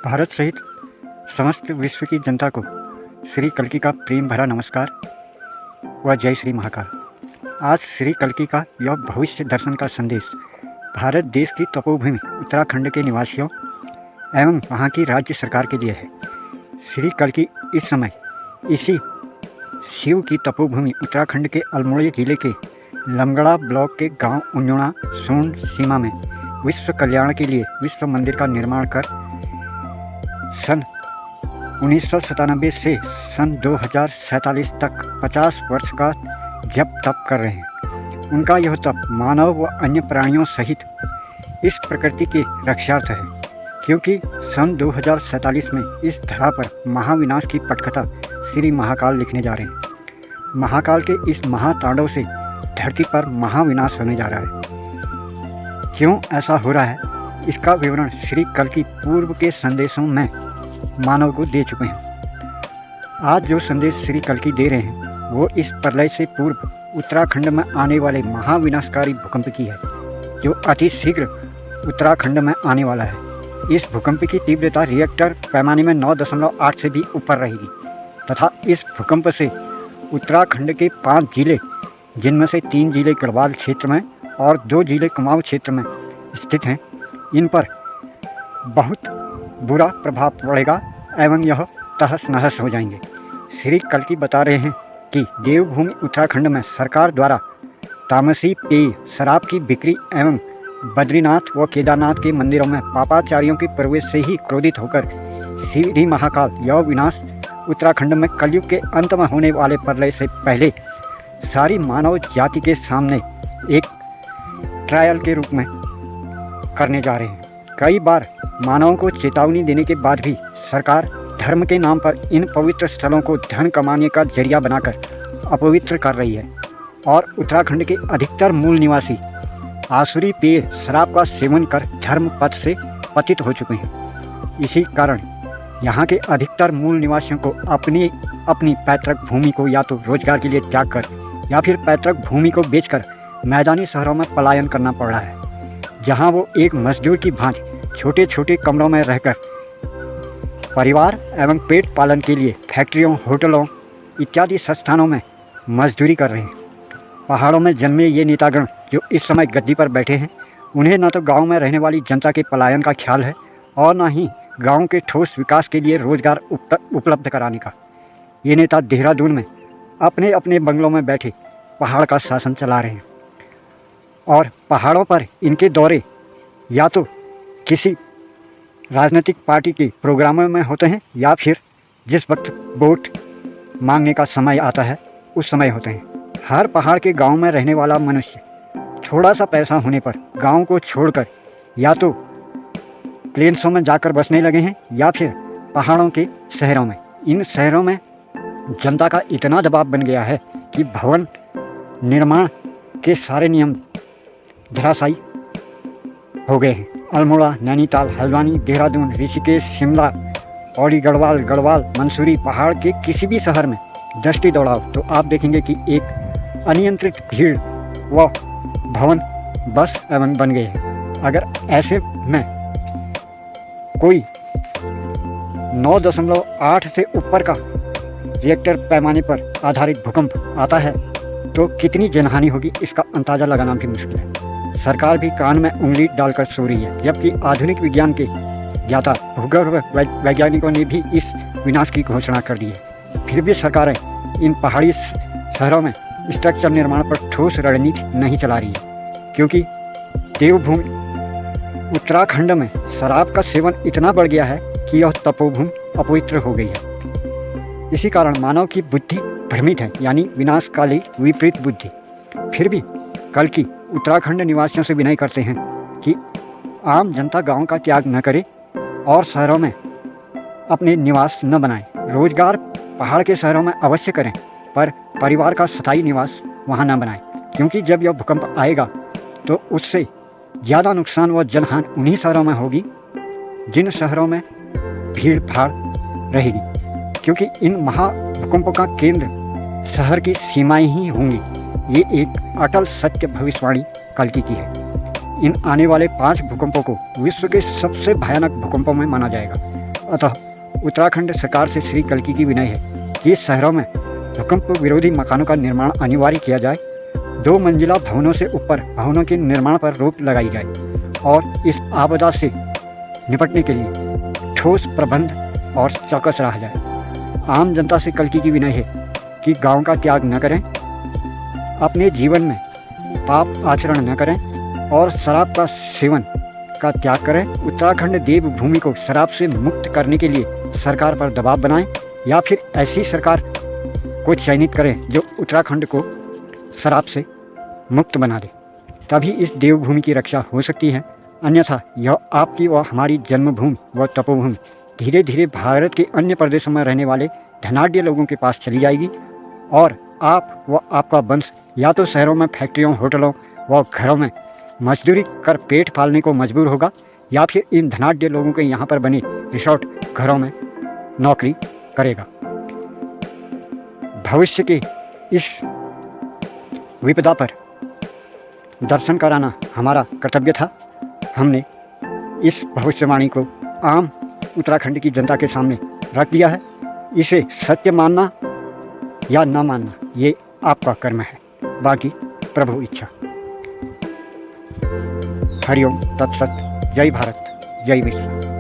भारत सहित समस्त विश्व की जनता को श्री कल्कि का प्रेम भरा नमस्कार व जय श्री महाकाल। आज श्री कल्कि का यह भविष्य दर्शन का संदेश भारत देश की तपोभूमि उत्तराखंड के निवासियों एवं वहाँ की राज्य सरकार के लिए है। श्री कल्कि इस समय इसी शिव की तपोभूमि उत्तराखंड के अल्मोड़ा जिले के लमगड़ा ब्लॉक के गांव उंजुणा सोन सीमा में विश्व कल्याण के लिए विश्व मंदिर का निर्माण कर सन 1997 से सन 2047 तक 50 वर्ष का जप तप कर रहे हैं। उनका यह तप मानव व अन्य प्राणियों सहित इस प्रकृति के रक्षार्थ है, क्योंकि सन 2047 में इस धरा पर महाविनाश की पटकथा श्री महाकाल लिखने जा रहे हैं। महाकाल के इस महातांडव से धरती पर महाविनाश होने जा रहा है। क्यों ऐसा हो रहा है, इसका विवरण श्री कल्कि पूर्व के संदेशों में मानव को दे चुके हैं। आज जो संदेश श्री कल्कि दे रहे हैं वो इस प्रलय से पूर्व उत्तराखंड में आने वाले महाविनाशकारी भूकंप की है, जो अति शीघ्र उत्तराखंड में आने वाला है। इस भूकंप की तीव्रता रिएक्टर पैमाने में 9.8 से भी ऊपर रहेगी तथा इस भूकंप से उत्तराखंड के 5 जिले, जिनमें से 3 जिले गढ़वाल क्षेत्र में और 2 जिले कुमाऊं क्षेत्र में स्थित हैं, इन पर बहुत बुरा प्रभाव पड़ेगा एवं यह तहस नहस हो जाएंगे। श्री कल्कि बता रहे हैं कि देवभूमि उत्तराखंड में सरकार द्वारा तामसी पेय शराब की बिक्री एवं बद्रीनाथ व केदारनाथ के मंदिरों में पापाचारियों के प्रवेश से ही क्रोधित होकर श्री महाकाल यह विनाश उत्तराखंड में कलयुग के अंत में होने वाले प्रलय से पहले सारी मानव जाति के सामने एक ट्रायल के रूप में करने जा रहे हैं। कई बार मानवों को चेतावनी देने के बाद भी सरकार धर्म के नाम पर इन पवित्र स्थलों को धन कमाने का जरिया बनाकर अपवित्र कर रही है और उत्तराखंड के अधिकतर मूल निवासी आसुरी पेय शराब का सेवन कर धर्म पथ से पतित हो चुके हैं। इसी कारण यहाँ के अधिकतर मूल निवासियों को अपनी पैतृक भूमि को या तो रोजगार के लिए त्याग कर या फिर पैतृक भूमि को बेचकर मैदानी शहरों में पलायन करना पड़ रहा है, जहाँ वो एक मजदूर की भांति छोटे छोटे कमरों में रहकर परिवार एवं पेट पालन के लिए फैक्ट्रियों, होटलों इत्यादि संस्थानों में मजदूरी कर रहे हैं। पहाड़ों में जन्मे ये नेतागण जो इस समय गद्दी पर बैठे हैं, उन्हें न तो गांव में रहने वाली जनता के पलायन का ख्याल है और न ही गांव के ठोस विकास के लिए रोजगार उपलब्ध कराने का। ये नेता देहरादून में अपने अपने बंगलों में बैठे पहाड़ का शासन चला रहे हैं और पहाड़ों पर इनके दौरे या तो किसी राजनीतिक पार्टी के प्रोग्रामों में होते हैं या फिर जिस वक्त वोट मांगने का समय आता है उस समय होते हैं। हर पहाड़ के गांव में रहने वाला मनुष्य थोड़ा सा पैसा होने पर गांव को छोड़कर या तो प्लेन्सों में जाकर बसने लगे हैं या फिर पहाड़ों के शहरों में। इन शहरों में जनता का इतना दबाव बन गया है कि भवन निर्माण के सारे नियम धराशायी हो गए हैं। अल्मोड़ा, नैनीताल, हल्द्वानी, देहरादून, ऋषिकेश, शिमला, औड़ी, गढ़वाल, मंसूरी, पहाड़ के किसी भी शहर में दृष्टि दौड़ाओ तो आप देखेंगे कि एक अनियंत्रित भीड़ व भवन बस एवं बन गए हैं। अगर ऐसे में कोई 9.8 से ऊपर का रिएक्टर पैमाने पर आधारित भूकंप आता है तो कितनी जनहानि होगी, इसका अंदाज़ा लगाना भी मुश्किल है। सरकार भी कान में उंगली डालकर सो रही है, जबकि आधुनिक विज्ञान के ज्ञाता भूगर्भ वैज्ञानिकों ने भी इस विनाश की घोषणा कर दी है। फिर भी सरकारें इन पहाड़ी शहरों में स्ट्रक्चर निर्माण पर ठोस रणनीति नहीं चला रही है, क्योंकि देवभूमि उत्तराखंड में शराब का सेवन इतना बढ़ गया है कि यह तपोभूमि अपवित्र हो गई है। इसी कारण मानव की बुद्धि भ्रमित है, यानी विनाशकाली विपरीत बुद्धि। फिर भी कल्कि उत्तराखंड निवासियों से विनय करते हैं कि आम जनता गांव का त्याग न करे और शहरों में अपने निवास न बनाएं। रोजगार पहाड़ के शहरों में अवश्य करें, पर परिवार का स्थायी निवास वहां न बनाएं, क्योंकि जब यह भूकंप आएगा तो उससे ज़्यादा नुकसान व जनहानि उन्हीं शहरों में होगी जिन शहरों में भीड़ भाड़ रहेगी, क्योंकि इन महाभूकंपों का केंद्र शहर की सीमाएं ही होंगी। ये एक अटल सत्य भविष्यवाणी कल्कि की है। इन आने वाले 5 भूकंपों को विश्व के सबसे भयानक भूकंपों में माना जाएगा। अतः उत्तराखंड सरकार से श्री कल्की की विनय है कि शहरों में भूकंप विरोधी मकानों का निर्माण अनिवार्य किया जाए, 2 मंजिला भवनों से ऊपर भवनों के निर्माण पर रोक लगाई जाए और इस आपदा से निपटने के लिए ठोस प्रबंध और चौकस रहा जाए। आम जनता से कल्की की विनय है कि गांव का त्याग न करें, अपने जीवन में पाप आचरण न करें और शराब का सेवन का त्याग करें। उत्तराखंड देवभूमि को शराब से मुक्त करने के लिए सरकार पर दबाव बनाएं या फिर ऐसी सरकार को चयनित करें जो उत्तराखंड को शराब से मुक्त बना दे, तभी इस देवभूमि की रक्षा हो सकती है। अन्यथा यह आपकी व हमारी जन्मभूमि व तपोभूमि धीरे धीरे भारत के अन्य प्रदेशों में रहने वाले धनाढ्य लोगों के पास चली जाएगी और आप व आपका वंश या तो शहरों में फैक्ट्रियों, होटलों व घरों में मजदूरी कर पेट पालने को मजबूर होगा या फिर इन धनाढ्य लोगों के यहाँ पर बने रिसोर्ट घरों में नौकरी करेगा। भविष्य के इस विपदा पर दर्शन कराना हमारा कर्तव्य था। हमने इस भविष्यवाणी को आम उत्तराखंड की जनता के सामने रख दिया है। इसे सत्य मानना या न मानना ये आपका कर्म है, बाकी प्रभु इच्छा। हरिओम तत्सत। जय भारत, जय विश्व।